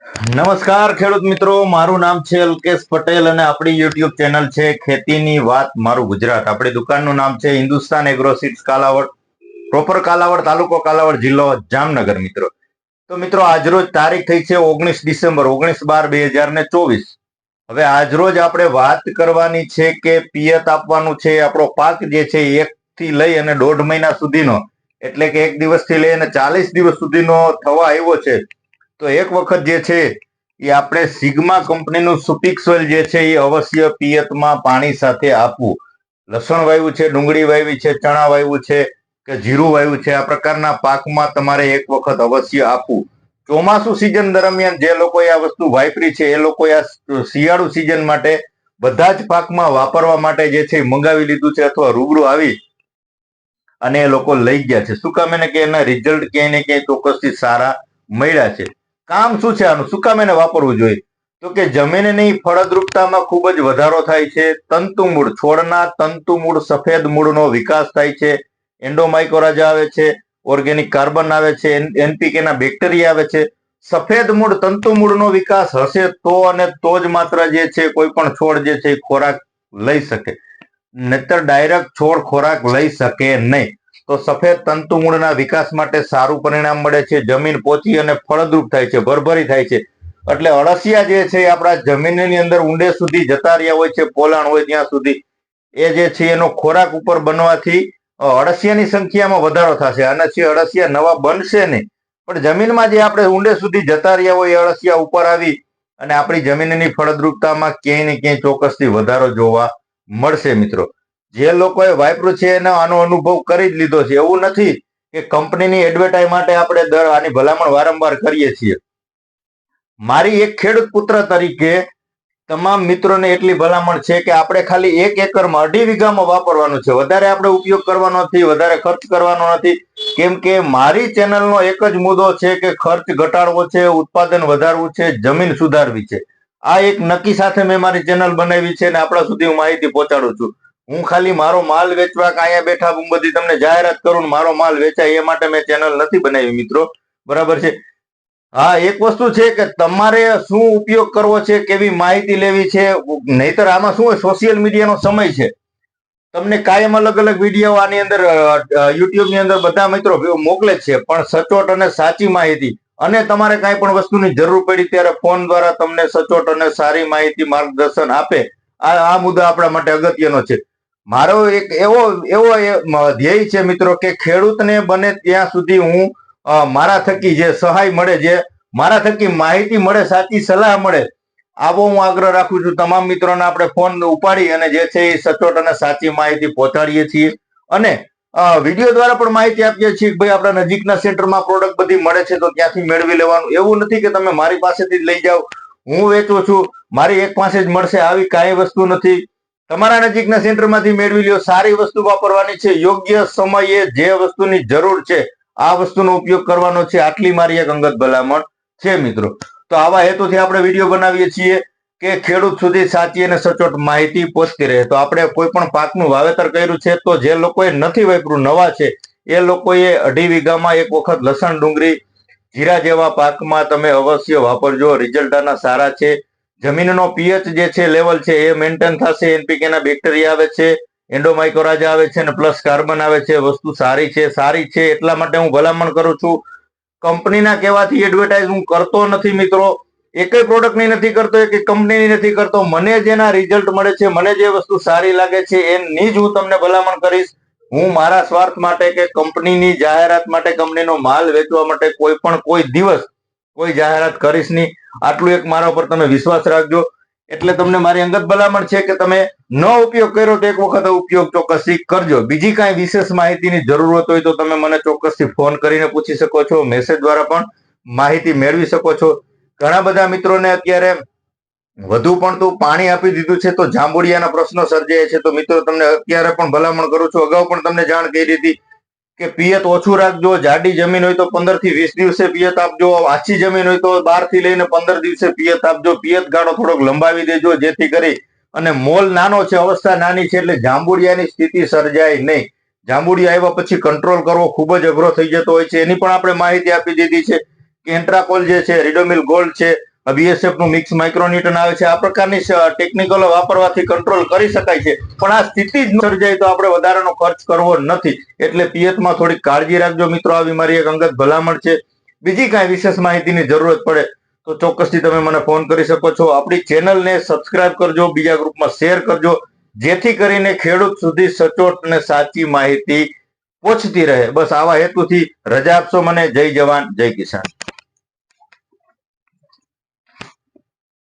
નમસ્કાર ખેડૂત મિત્રો, મારું નામ છે અલ્કેશ પટેલ અને આપણી યુટ્યુબ ચેનલ છે ખેતીની વાત મારું ગુજરાત. આપણી દુકાનનું નામ છે હિન્દુસ્તાન એગ્રોસીડ્સ કાલાવડ, પ્રોપર કાલાવડ, તાલુકો કાલાવડ, જિલ્લો જામનગર. મિત્રો તો મિત્રો આજરોજ તારીખ થઈ છે 19 ડિસેમ્બર 19/12/2024. હવે આજરોજ આપણે વાત કરવાની છે કે પિયત આપવાનું છે. આપણો પાક જે છે 1 થી લઈ અને 1.5 મહિના સુધીનો, એટલે કે 1 દિવસથી લઈ અને 40 દિવસ સુધીનો થવા આવ્યો છે. તો એક વખત જે છે એ આપણે સિગ્મા કંપનીનું સુપિક્સ ઓઇલ જે છે એ અવશ્ય પિયતમાં પાણી સાથે આપવું. લસણ વાવ્યું છે, ડુંગળી વાવી છે, ચણા વાવ્યું છે કે જીરું વાવ્યું છે, આ પ્રકારના પાકમાં તમારે એક વખત અવશ્ય આપવું. ચોમાસુ સિઝન દરમિયાન જે લોકોએ આ વસ્તુ વાપરી છે એ લોકોએ આ શિયાળુ સિઝન માટે બધા જ પાકમાં વાપરવા માટે જે છે મંગાવી લીધું છે અથવા રૂબરૂ આવી અને એ લોકો લઈ ગયા છે. શું કામ? એને કે એના રિઝલ્ટ ક્યાંય ને ક્યાંય ચોક્કસથી સારા મળ્યા છે. કામ શું છે આનું? શું કામ એને વાપરવું જોઈએ? તો કે જમીનની ફળદ્રુપતામાં ખૂબ જ વધારો થાય છે. તંતુ મૂળ, છોડના તંતુ મૂળ, સફેદ મૂળનો વિકાસ થાય છે. એન્ડોમાઇકોરાજા આવે છે, ઓર્ગેનિક કાર્બન આવે છે, એનપીકે ના બેક્ટેરિયા આવે છે. સફેદ મૂળ, તંતુ મૂળનો વિકાસ હશે તો અને તો જ માત્ર જે છે કોઈ પણ છોડ જે છે ખોરાક લઈ શકે, નહીતર ડાયરેક્ટ છોડ ખોરાક લઈ શકે નહીં. તો સફેદ તંતુ મૂળના વિકાસ માટે સારું પરિણામ મળે છે. જમીન પોચી અને ફળદ્રુપ થાય છે, ભરભરી થાય છે. એટલે અળસિયા જે છે આપણા જમીનની અંદર ઊંડે સુધી જતા રહ્યા હોય છે, પોલાણ હોય ત્યાં સુધી. એ જે છે એનો ખોરાક ઉપર બનવાથી અળસિયાની સંખ્યામાં વધારો થશે. આનાથી અળસિયા નવા બનશે નહીં, પણ જમીનમાં જે આપણે ઊંડે સુધી જતા રહ્યા હોય એ અળસિયા ઉપર આવી અને આપણી જમીનની ફળદ્રુપતામાં ક્યાંય ને ક્યાંય ચોક્કસથી વધારો જોવા મળશે. મિત્રો જે લોકોએ વાપર્યું છે એને આનો અનુભવ કરી જ લીધો છે. એવું નથી કે કંપનીની એડવર્ટાઇઝ માટે આપણે આની ભલામણ વારંવાર કરીએ છીએ. મારી એક ખેડૂત પુત્ર તરીકે તમામ મિત્રોને એટલી ભલામણ છે કે આપણે ખાલી 1 એકરમાં 2.5 વીઘામાં વાપરવાનું છે. વધારે આપણે ઉપયોગ કરવાનો નથી, વધારે ખર્ચ કરવાનો નથી. કેમ કે મારી ચેનલનો એક જ મુદ્દો છે કે ખર્ચ ઘટાડવો છે, ઉત્પાદન વધારવું છે, જમીન સુધારવી છે. આ એક નક્કી સાથે મેં મારી ચેનલ બનાવી છે અને આપણા સુધી હું માહિતી પહોંચાડું છું. હું ખાલી મારો માલ વેચવા અહીંયા બેઠા હું બધી તમને જાહેરાત કરું, મારો માલ વેચાય એ માટે મેં ચેનલ નથી બનાવી મિત્રો, બરાબર છે. હા, એક વસ્તુ છે કે તમારે શું ઉપયોગ કરવો છે, કેવી માહિતી લેવી છે. નહીતર આમાં શું હોય, સોશિયલ મીડિયાનો સમય છે. તમને કાયમ અલગ અલગ વિડીયો આની અંદર યુટ્યુબ ની અંદર બધા મિત્રો મોકલે છે, પણ સચોટ અને સાચી માહિતી અને તમારે કાંઈ પણ વસ્તુની જરૂર પડી ત્યારે ફોન દ્વારા તમને સચોટ અને સારી માહિતી માર્ગદર્શન આપે. આ મુદ્દા આપણા માટે અગત્યનો છે. મારો એક એવો ધ્યેય છે મિત્રો કે ખેડૂતને બને ત્યાં સુધી હું મારા થકી જે સહાય મળે, જે મારા થકી માહિતી મળે, સાચી સલાહ મળે, આવો હું આગ્રહ રાખું છું. તમામ મિત્રોને આપણે ફોન ઉપાડી અને જે છે એ સચોટ અને સાચી માહિતી પહોંચાડીએ છીએ અને વિડીયો દ્વારા પણ માહિતી આપીએ છીએ કે ભાઈ આપણા નજીકના સેન્ટરમાં પ્રોડક્ટ બધી મળે છે તો ત્યાંથી મેળવી લેવાનું. એવું નથી કે તમે મારી પાસેથી જ લઈ જાઓ, હું વેચું છું, મારી એક પાસે જ મળશે, આવી કાંઈ વસ્તુ નથી. તમારા નજીકના સેન્ટરમાંથી મેળવી લ્યો. સારી વસ્તુ વાપરવાની છે, યોગ્ય સમયે જે વસ્તુની જરૂર છે આ વસ્તુનો ઉપયોગ કરવાનો છે. આટલી મારી એક અંગત ભલામણ છે મિત્રો. તો આવા હેતુથી આપણે વિડીયો બનાવીએ છીએ કે ખેડૂત સુધી સાચી અને સચોટ માહિતી પહોંચતી રહે. તો આપણે કોઈ પણ પાકનું વાવેતર કર્યું છે તો જે લોકોએ નથી વાપર્યું, નવા છે, એ લોકોએ 2.5 વીઘામાં એક વખત લસણ, ડુંગળી, જીરા જેવા પાકમાં તમે અવશ્ય વાપરજો. રિઝલ્ટ આના સારા છે. જમીનનો પીએચ જે છે લેવલ છે એ મેન્ટેન થશે. એનપીકે ના બેક્ટેરિયા આવે છે, એન્ડોમાઇકોરાજા આવે છે અને પ્લસ કાર્બન આવે છે. વસ્તુ સારી છે એટલા માટે હું ભલામણ કરું છું. કંપનીના કહેવાથી એડવર્ટાઇઝ હું કરતો નથી મિત્રો. એકેય પ્રોડક્ટની નથી કરતો, એક કંપનીની નથી કરતો. મને જેના રિઝલ્ટ મળે છે, મને જે વસ્તુ સારી લાગે છે એની જ હું તમને ભલામણ કરીશ. હું મારા સ્વાર્થ માટે કે કંપનીની જાહેરાત માટે, કંપનીનો માલ વેચવા માટે કોઈ દિવસ કોઈ જાહેરાત કરીશ નહીં. આટલું એક મારા ઉપર તમે વિશ્વાસ રાખજો. એટલે તમને મારી અંગત ભલામણ છે કે તમે ન ઉપયોગ કર્યો તો એક વખત ઉપયોગ ચોક્કસથી કરજો. બીજી કાંઈ વિશેષ માહિતીની જરૂરત હોય તો તમે મને ચોક્કસથી ફોન કરીને પૂછી શકો છો, મેસેજ દ્વારા પણ માહિતી મેળવી શકો છો. ઘણા બધા મિત્રોને અત્યારે વધુ પડતું પાણી આપી દીધું છે તો જાંબુડિયાના પ્રશ્નો સર્જાય છે. તો મિત્રો તમને અત્યારે પણ ભલામણ કરું છું, અગાઉ પણ તમને જાણ કરી હતી કે પિયત ઓછું રાખજો. જાડી જમીન હોય તો 15 થી 20 દિવસે પિયત આપજો. આછી જમીન હોય તો 12 થી લઈને 15 દિવસે પિયત આપજો. પિયત ગાળો થોડોક લંબાવી દેજો જેથી કરી અને મોલ નાનો છે, અવસ્થા નાની છે, એટલે જાંબુડિયાની સ્થિતિ સર્જાય નહીં. જાંબુડિયા આવ્યા પછી કંટ્રોલ કરવો ખૂબ જ અઘરો થઈ જતો હોય છે. એની પણ આપણે માહિતી આપી દીધી છે. કેન્ટ્રાકોલ જે છે, રિડોમિલ ગોલ્ડ છે, BSF નું મિક્સ માઇક્રોન્યુટન આવે છે. આ પ્રકારની ટેકનિકલો વાપરવાથી કંટ્રોલ કરી શકાય છે, પણ આ સ્થિતિ જ સર્જાય તો આપણે વધારાનો ખર્ચ કરવો નથી. એટલે પિયતમાં થોડીક કાળજી રાખજો મિત્રો. આવી મારી એક અંગત ભલામણ છે. બીજી કાંઈ વિશેષ માહિતીની જરૂરત પડે તો ચોક્કસથી તમે મને ફોન કરી શકો છો. આપણી ચેનલને સબસ્ક્રાઇબ કરજો, બીજા ગ્રુપમાં શેર કરજો, જેથી કરીને ખેડૂત સુધી સચોટ અને સાચી માહિતી પહોંચતી રહે. બસ આવા હેતુથી રજા આપશો મને. જય જવાન, જય કિસાન.